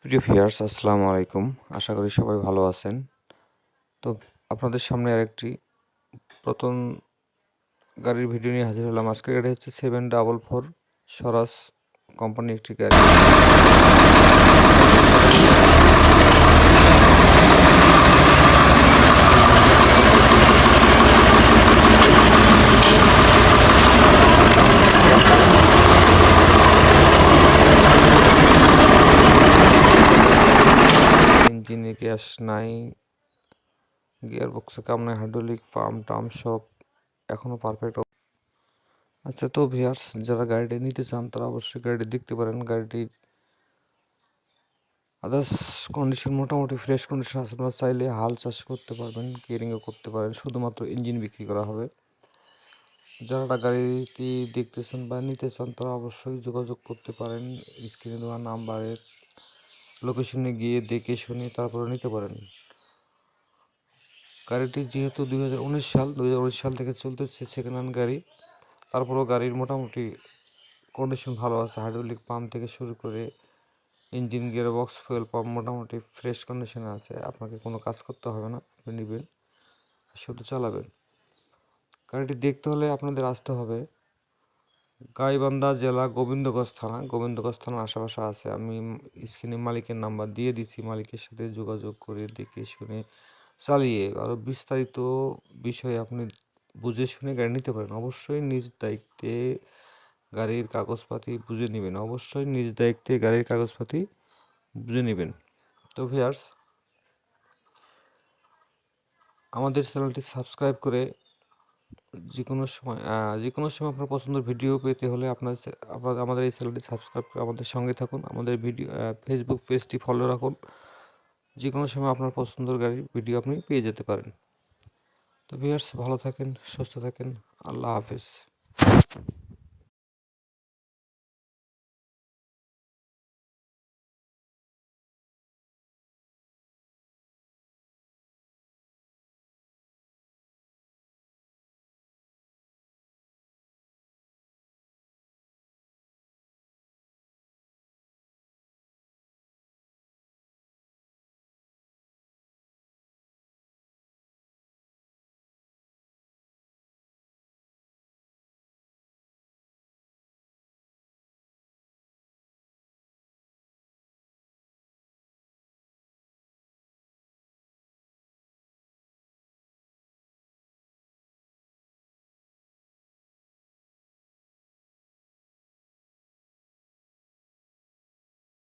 প্রিয় ভিউয়ার্স, আসসালামু আলাইকুম। আশা করি সবাই ভালো আছেন। তো আপনাদের সামনে আরেকটি প্রথম গাড়ির ভিডিও নিয়ে হাজির হলাম। আজকের গাড়ি হচ্ছে 744 স্বরাজ কোম্পানির একটি গাড়ি। ইঞ্জিনে গ্যাস নাই, গিয়ার বক্সে কাম নাই, হাইড্রোলিক টাম সব এখনও পারফেক্ট। আচ্ছা, তো ভিউয়ার্স, যারা গাড়িটি নিতে চান তারা অবশ্যই গাড়িটি দেখতে পারেন। গাড়িটির আদার্স কন্ডিশন মোটামুটি ফ্রেশ কন্ডিশন আছে। আপনারা চাইলে হাল চাষ করতে পারবেন, কেয়ারিংও করতে পারেন, শুধুমাত্র ইঞ্জিন বিক্রি করা হবে। যারা গাড়িটি দেখতেছেন বা নিতে চান তারা অবশ্যই যোগাযোগ করতে পারেন। স্ক্রিনে দেওয়া নাম্বারের লোকেশনে গিয়ে দেখে শুনে তারপরে নিতে পারেন। গাড়িটি যেহেতু 2019 সাল থেকে চলতেছে সেকেন্ড হ্যান্ড গাড়ি, তারপরেও গাড়ির মোটামুটি কন্ডিশন ভালো আছে। হাইড্রোলিক পাম্প থেকে শুরু করে engine, gear box, fuel pump মোটামুটি ফ্রেশ কন্ডিশনে আছে। আপনাকে কোনো কাজ করতে হবে না, আপনি নেবেন শুধু চালাবেন। গাড়িটি দেখতে হলে আপনাদের আসতে হবে গাইবান্ধা জেলা গোবিন্দগঞ্জ থানার আশেপাশে আছে। আমি স্ক্রিনে মালিকের নাম্বার দিয়ে দিচ্ছি, মালিকের সাথে যোগাযোগ করে দেখে শুনে চালিয়ে আরও বিস্তারিত বিষয়ে আপনি বুঝে শুনে গাড়ি নিতে পারেন। অবশ্যই নিজ দায়িত্বে গাড়ির কাগজপাতি বুঝে নেবেন। তো ভিউয়ার্স, আমাদের চ্যানেলটি সাবস্ক্রাইব করে যে কোনো সময় আপনার পছন্দের ভিডিও পেতে হলে আমাদের এই চ্যানেলটি সাবস্ক্রাইব করে আমাদের সঙ্গে থাকুন। আমাদের ফেসবুক পেজটি ফলো রাখুন। যে কোনো সময় আপনার পছন্দের গাড়ির ভিডিও আপনি পেয়ে যেতে পারেন। তো ভিউয়ার্স, ভালো থাকেন, সুস্থ থাকেন। আল্লাহ হাফেজ।